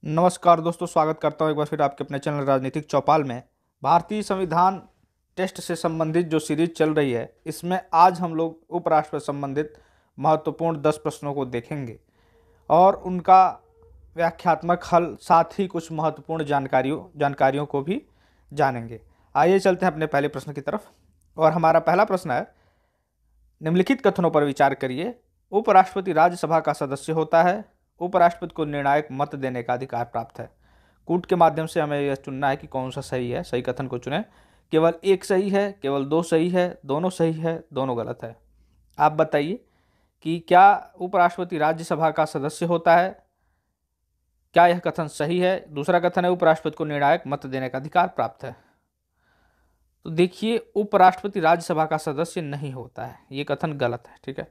नमस्कार दोस्तों, स्वागत करता हूं एक बार फिर आपके अपने चैनल राजनीतिक चौपाल में। भारतीय संविधान टेस्ट से संबंधित जो सीरीज चल रही है, इसमें आज हम लोग उपराष्ट्रपति से संबंधित महत्वपूर्ण 10 प्रश्नों को देखेंगे और उनका व्याख्यात्मक हल, साथ ही कुछ महत्वपूर्ण जानकारियों को भी जानेंगे। आइए चलते हैं अपने पहले प्रश्न की तरफ। और हमारा पहला प्रश्न है, निम्नलिखित कथनों पर विचार करिए। उपराष्ट्रपति राज्यसभा का सदस्य होता है। उपराष्ट्रपति को निर्णायक मत देने का अधिकार प्राप्त है। कूट के माध्यम से हमें यह चुनना है कि कौन सा सही है। सही कथन को चुनें। केवल एक सही है, केवल दो सही है, दोनों सही है, दोनों गलत है। आप बताइए कि क्या उपराष्ट्रपति राज्यसभा का सदस्य होता है? क्या यह कथन सही है? दूसरा कथन है, उपराष्ट्रपति को निर्णायक मत देने का अधिकार प्राप्त है। तो देखिए, उपराष्ट्रपति राज्यसभा का सदस्य नहीं होता है, ये कथन गलत है। ठीक है,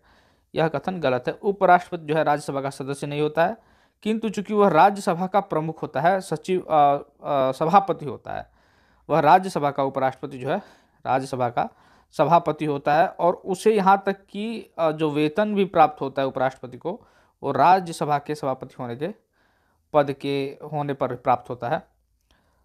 यह कथन गलत है। उपराष्ट्रपति जो है राज्यसभा का सदस्य नहीं होता है, किंतु चूंकि वह राज्यसभा का प्रमुख होता है, सभापति होता है, वह राज्यसभा का उपराष्ट्रपति जो है राज्यसभा का सभापति होता है। और उसे यहाँ तक कि जो वेतन भी प्राप्त होता है उपराष्ट्रपति को, वो राज्यसभा के सभापति होने के पद के होने पर प्राप्त होता है।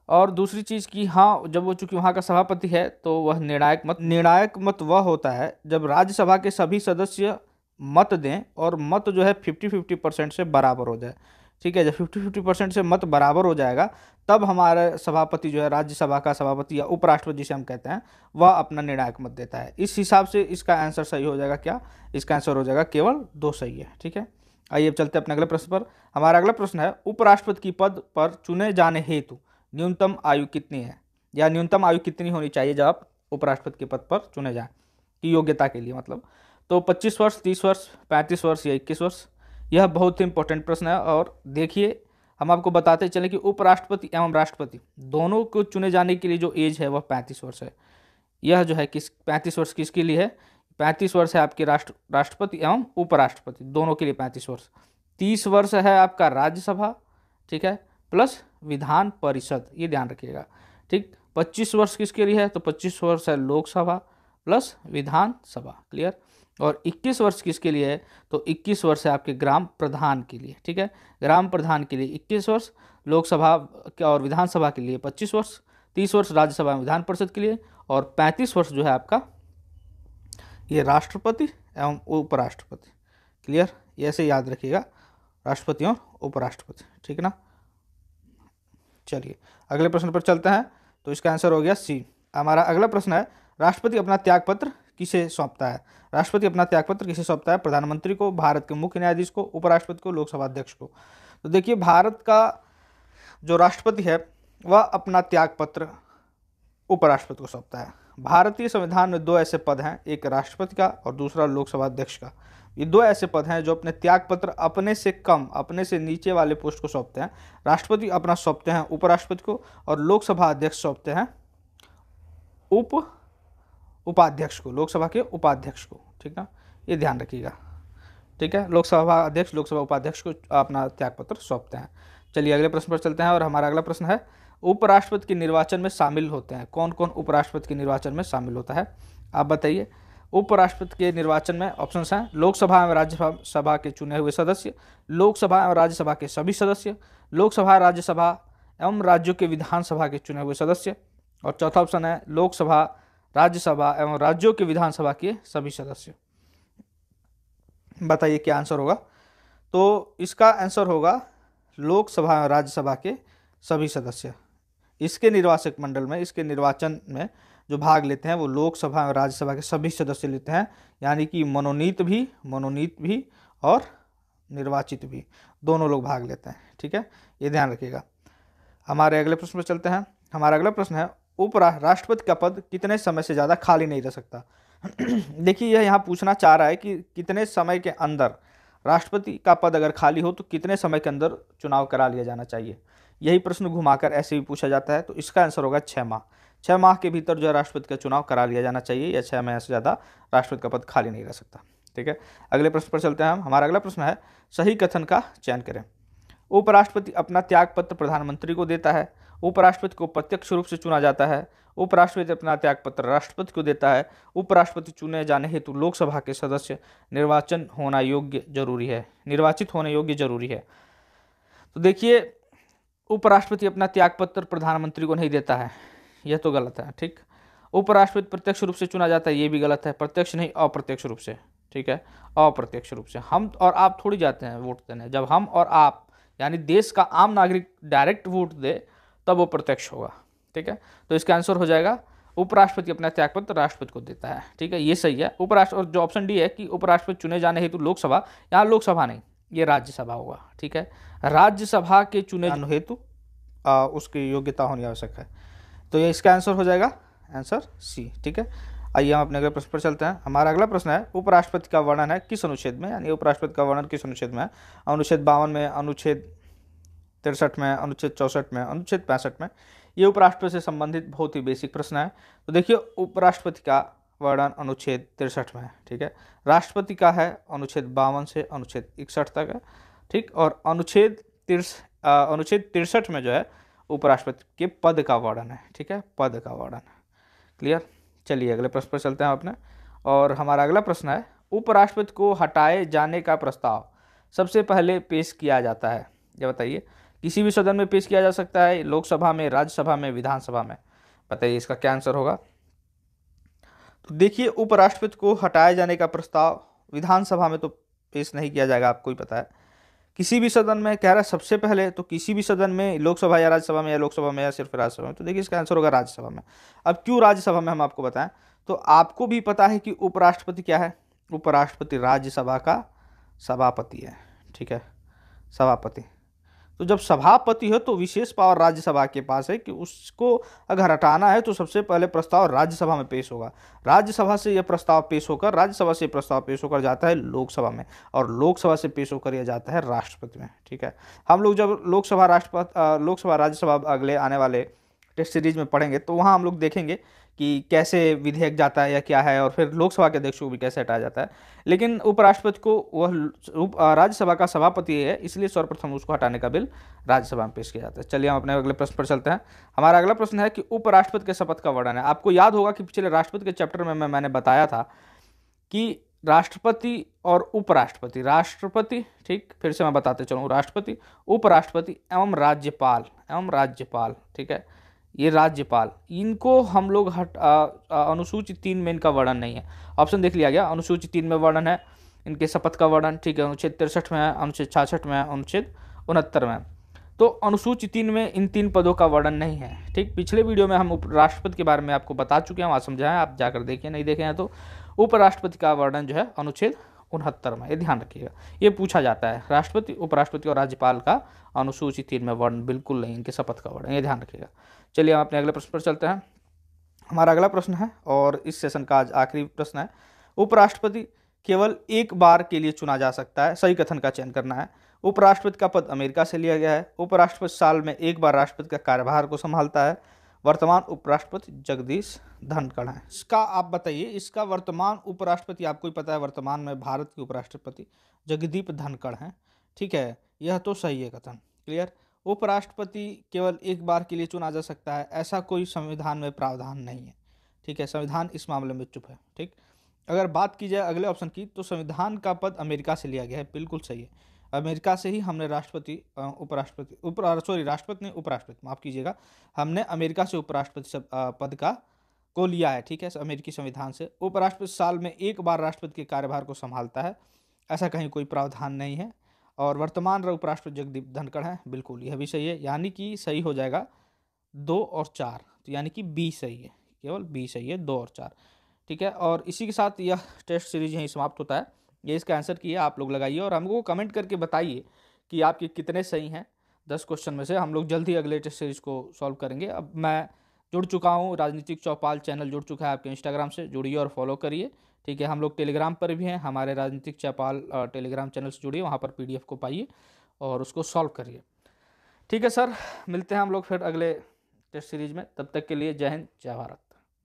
और दूसरी चीज़ कि हाँ, जब वो चूंकि वहाँ का सभापति है तो वह निर्णायक मत वह होता है जब राज्यसभा के सभी सदस्य मत दें और मत जो है 50-50% से बराबर हो जाए। ठीक है, जब 50-50% से मत बराबर हो जाएगा, तब हमारे सभापति जो है राज्यसभा का सभापति या उपराष्ट्रपति जिसे हम कहते हैं, वह अपना निर्णायक मत देता है। इस हिसाब से इसका आंसर सही हो जाएगा। क्या? इसका आंसर हो जाएगा केवल दो सही है। ठीक है, आइए अब चलते हैं अपने अगले प्रश्न पर। हमारा अगला प्रश्न है, उपराष्ट्रपति की पद पर चुने जाने हेतु न्यूनतम आयु कितनी है, या न्यूनतम आयु कितनी होनी चाहिए जब आप उपराष्ट्रपति के पद पर चुने जाएं, की योग्यता के लिए मतलब। तो 25 वर्ष, 30 वर्ष, 35 वर्ष या 21 वर्ष? यह बहुत ही इंपॉर्टेंट प्रश्न है। और देखिए, हम आपको बताते चले कि उपराष्ट्रपति एवं राष्ट्रपति दोनों को चुने जाने के लिए जो एज है वह 35 वर्ष है। यह जो है 35 वर्ष किसके लिए है? 35 वर्ष है आपके राष्ट्रपति एवं उपराष्ट्रपति दोनों के लिए 35 वर्ष। 30 वर्ष है आपका राज्यसभा, ठीक है, प्लस विधान परिषद, ये ध्यान रखिएगा। ठीक, 25 वर्ष किसके लिए है? तो 25 वर्ष है लोकसभा प्लस विधान सभा। क्लियर? और 21 वर्ष किसके लिए है? तो 21 वर्ष है आपके ग्राम प्रधान के लिए। ठीक है, ग्राम प्रधान के लिए 21 वर्ष, लोकसभा और विधानसभा के लिए 25 वर्ष, 30 वर्ष राज्यसभा में विधान परिषद के लिए, और 35 वर्ष जो है आपका ये राष्ट्रपति एवं उपराष्ट्रपति। क्लियर? ऐसे याद रखिएगा, राष्ट्रपति और उपराष्ट्रपति। ठीक ना? चलिए अगले प्रश्न पर चलते हैं। तो इसका आंसर हो गया सी। हमारा अगला प्रश्न है, राष्ट्रपति अपना त्यागपत्र किसे सौंपता है? राष्ट्रपति अपना त्यागपत्र किसे सौंपता है? प्रधानमंत्री को, भारत के मुख्य न्यायाधीश को, उपराष्ट्रपति को, लोकसभा अध्यक्ष को। तो देखिए, भारत का जो राष्ट्रपति है वह अपना त्यागपत्र उपराष्ट्रपति को सौंपता है। भारतीय संविधान में दो ऐसे पद हैं, एक राष्ट्रपति का और दूसरा लोकसभा अध्यक्ष का। ये दो ऐसे पद हैं जो अपने त्यागपत्र अपने से कम, अपने से नीचे वाले पोस्ट को सौंपते हैं। राष्ट्रपति अपना सौंपते हैं उपराष्ट्रपति को, और लोकसभा अध्यक्ष सौंपते हैं उपाध्यक्ष को, लोकसभा के उपाध्यक्ष को। ठीक है, ये ध्यान रखिएगा। ठीक है, लोकसभा अध्यक्ष लोकसभा उपाध्यक्ष को अपना त्यागपत्र सौंपते हैं। चलिए अगले प्रश्न पर चलते हैं। और हमारा अगला प्रश्न है, उपराष्ट्रपति के निर्वाचन में शामिल होते हैं कौन कौन? उपराष्ट्रपति के निर्वाचन में शामिल होता है, आप बताइए। उपराष्ट्रपति के निर्वाचन में ऑप्शंस हैं, लोकसभा एवं राज्यसभा के चुने हुए सदस्य, लोकसभा एवं राज्यसभा के सभी सदस्य, लोकसभा राज्यसभा एवं राज्यों के विधानसभा के चुने हुए सदस्य, और चौथा ऑप्शन है लोकसभा राज्यसभा एवं राज्यों के विधानसभा के सभी सदस्य। बताइए क्या आंसर होगा? तो इसका आंसर होगा लोकसभा एवं राज्यसभा के सभी सदस्य। इसके निर्वाचक मंडल में, इसके निर्वाचन में जो भाग लेते हैं वो लोकसभा और राज्यसभा के सभी सदस्य लेते हैं, यानी कि मनोनीत भी और निर्वाचित भी, दोनों लोग भाग लेते हैं। ठीक है, ये ध्यान रखिएगा। हमारे अगले प्रश्न पर चलते हैं। हमारा अगला प्रश्न है, राष्ट्रपति का पद कितने समय से ज़्यादा खाली नहीं रह सकता? देखिए, यह यहाँ पूछना चाह रहा है कि कितने समय के अंदर राष्ट्रपति का पद अगर खाली हो तो कितने समय के अंदर चुनाव करा लिया जाना चाहिए। यही प्रश्न घुमाकर ऐसे भी पूछा जाता है। तो इसका आंसर होगा 6 माह। 6 माह के भीतर जो है राष्ट्रपति का चुनाव करा लिया जाना चाहिए, या 6 माह से ज़्यादा राष्ट्रपति का पद खाली नहीं रह सकता। ठीक है, अगले प्रश्न पर चलते हैं हम। हमारा अगला प्रश्न है, सही कथन का चयन करें। उपराष्ट्रपति अपना त्यागपत्र प्रधानमंत्री को देता है, उपराष्ट्रपति को प्रत्यक्ष रूप से चुना जाता है, उपराष्ट्रपति अपना त्यागपत्र राष्ट्रपति को देता है, उपराष्ट्रपति चुने जाने हेतु लोकसभा के सदस्य निर्वाचित होने योग्य जरूरी है। तो देखिए, उपराष्ट्रपति अपना त्यागपत्र प्रधानमंत्री को नहीं देता है, यह तो गलत है। ठीक, उपराष्ट्रपति प्रत्यक्ष रूप से चुना जाता है, ये भी गलत है। प्रत्यक्ष नहीं, अप्रत्यक्ष रूप से। ठीक है, अप्रत्यक्ष रूप से। हम और आप थोड़ी जाते हैं वोट देने। जब हम और आप यानी देश का आम नागरिक डायरेक्ट वोट दे तब वो प्रत्यक्ष होगा। ठीक है, तो इसका आंसर हो जाएगा उपराष्ट्रपति अपना त्यागपत्र राष्ट्रपति को देता है। ठीक है, ये सही है। उपराष्ट्र और जो ऑप्शन डी है कि उपराष्ट्रपति चुने जाने हेतु लोकसभा, यहाँ लोकसभा नहीं, ये राज्यसभा होगा। ठीक है, राज्यसभा के चुने जाने हेतु उसकी योग्यता होनी आवश्यक है। तो ये इसका आंसर हो जाएगा, आंसर सी। ठीक है, आइए हम अपने अगले प्रश्न पर चलते हैं। हमारा अगला प्रश्न है उपराष्ट्रपति का वर्णन है किस अनुच्छेद में, यानी उपराष्ट्रपति का वर्णन किस अनुच्छेद में है? अनुच्छेद 52 में, अनुच्छेद 63 में, अनुच्छेद 64 में, अनुच्छेद 65 में। ये उपराष्ट्रपति से संबंधित बहुत ही बेसिक प्रश्न है। तो देखिए, उपराष्ट्रपति का वर्णन अनुच्छेद 63 में है। ठीक है, राष्ट्रपति का है अनुच्छेद 52 से अनुच्छेद 61 तक है। ठीक, और अनुच्छेद 63 में जो है उपराष्ट्रपति के पद का वर्णन है। ठीक है, पद का वर्णन। क्लियर? चलिए अगले प्रश्न पर चलते हैं अपने। और हमारा अगला प्रश्न है उपराष्ट्रपति को हटाए जाने का प्रस्ताव सबसे पहले पेश किया जाता है, ये बताइए। किसी भी सदन में पेश किया जा सकता है, लोकसभा में, राज्यसभा में, विधानसभा में। बताइए इसका क्या आंसर होगा। तो देखिए, उपराष्ट्रपति को हटाए जाने का प्रस्ताव विधानसभा में तो पेश नहीं किया जाएगा, आपको ही पता है। किसी भी सदन में कह रहा है सबसे पहले, तो किसी भी सदन में, लोकसभा या राज्यसभा में, या लोकसभा में या सिर्फ राज्यसभा में। तो देखिए इसका आंसर होगा राज्यसभा में। अब क्यों राज्यसभा में, हम आपको बताएं। तो आपको भी पता है कि उपराष्ट्रपति क्या है, उपराष्ट्रपति राज्यसभा का सभापति है। ठीक है, सभापति। तो जब सभापति हो तो विशेष पावर राज्यसभा के पास है कि उसको अगर हटाना है तो सबसे पहले प्रस्ताव राज्यसभा में पेश होगा। राज्यसभा से यह प्रस्ताव पेश होकर, राज्यसभा से प्रस्ताव पेश होकर जाता है लोकसभा में, और लोकसभा से पेश होकर यह जाता है राष्ट्रपति में। ठीक है, हम लोग जब लोकसभा राज्यसभा अगले आने वाले टेस्ट सीरीज में पढ़ेंगे तो वहाँ हम लोग देखेंगे कि कैसे विधेयक जाता है या क्या है, और फिर लोकसभा के अध्यक्ष को भी कैसे हटाया जाता है। लेकिन उपराष्ट्रपति को वह राज्यसभा का सभापति है, इसलिए सर्वप्रथम उसको हटाने का बिल राज्यसभा में पेश किया जाता है। चलिए हम अपने अगले प्रश्न पर चलते हैं। हमारा अगला प्रश्न है कि उपराष्ट्रपति के शपथ का वर्णन है। आपको याद होगा कि पिछले राष्ट्रपति के चैप्टर में मैंने बताया था कि राष्ट्रपति और उपराष्ट्रपति, राष्ट्रपति, ठीक, फिर से मैं बताते चलूँ, राष्ट्रपति, उपराष्ट्रपति एवं राज्यपाल। ठीक है, ये राज्यपाल, इनको हम लोग अनुसूची 3 में इनका वर्णन नहीं है। ऑप्शन देख लिया गया, अनुसूची 3 में वर्णन है इनके शपथ का वर्णन। ठीक है, अनुच्छेद 63 में है, अनुच्छेद 66 में है, अनुच्छेद 69 में है। तो अनुसूची 3 में इन 3 पदों का वर्णन नहीं है। ठीक, पिछले वीडियो में हम उपराष्ट्रपति के बारे में आपको बता चुके हैं, वहाँ समझाएं, आप जाकर देखिए, नहीं देखे हैं तो। उपराष्ट्रपति का वर्णन जो है अनुच्छेद 69 में, ये ध्यान रखिएगा, ये पूछा जाता है। राष्ट्रपति, उपराष्ट्रपति और राज्यपाल का अनुसूची 3 में वर्णन बिल्कुल नहीं, इनके शपथ का वर्णन, ये ध्यान रखिएगा। चलिए हम अपने अगले प्रश्न पर चलते हैं। हमारा अगला प्रश्न है, और इस सेशन का आज आखिरी प्रश्न है, उपराष्ट्रपति केवल एक बार के लिए चुना जा सकता है, सही कथन का चयन करना है। उपराष्ट्रपति का पद अमेरिका से लिया गया है। उपराष्ट्रपति साल में एक बार राष्ट्रपति का कार्यभार को संभालता है। वर्तमान उपराष्ट्रपति जगदीश धनखड़ हैं। इसका आप बताइए, इसका वर्तमान उपराष्ट्रपति आपको ही पता है, वर्तमान में भारत के उपराष्ट्रपति जगदीप धनखड़ हैं। ठीक है, यह तो सही है कथन। क्लियर? उपराष्ट्रपति केवल एक बार के लिए चुना जा सकता है, ऐसा कोई संविधान में प्रावधान नहीं है। ठीक है, संविधान इस मामले में चुप है। ठीक, अगर बात की जाए अगले ऑप्शन की, तो संविधान का पद अमेरिका से लिया गया है, बिल्कुल सही है। अमेरिका से ही हमने राष्ट्रपति नहीं, उपराष्ट्रपति, माफ कीजिएगा, हमने अमेरिका से उपराष्ट्रपति पद को लिया है। ठीक है, अमेरिकी संविधान से। उपराष्ट्रपति साल में एक बार राष्ट्रपति के कार्यभार को संभालता है, ऐसा कहीं कोई प्रावधान नहीं है। और वर्तमान उपराष्ट्रपति जगदीप धनखड़ हैं, बिल्कुल यह भी सही है, यानी कि सही हो जाएगा 2 और 4, तो यानी कि बी सही है, केवल बी सही है, 2 और 4। ठीक है, और इसी के साथ यह टेस्ट सीरीज यहीं समाप्त होता है। ये इसका आंसर किए आप लोग लगाइए, और हमको कमेंट करके बताइए कि आपके कितने सही हैं 10 क्वेश्चन में से। हम लोग जल्द ही अगले टेस्ट सीरीज को सॉल्व करेंगे। अब मैं जुड़ चुका हूँ, राजनीतिक चौपाल चैनल जुड़ चुका है आपके इंस्टाग्राम से, जुड़िए और फॉलो करिए। ठीक है, हम लोग टेलीग्राम पर भी हैं, हमारे राजनीतिक चौपाल टेलीग्राम चैनल से जुड़िए, वहाँ पर PDF को पाइए और उसको सॉल्व करिए। ठीक है सर, मिलते हैं हम लोग फिर अगले टेस्ट सीरीज में, तब तक के लिए जय हिंद, जय भारत।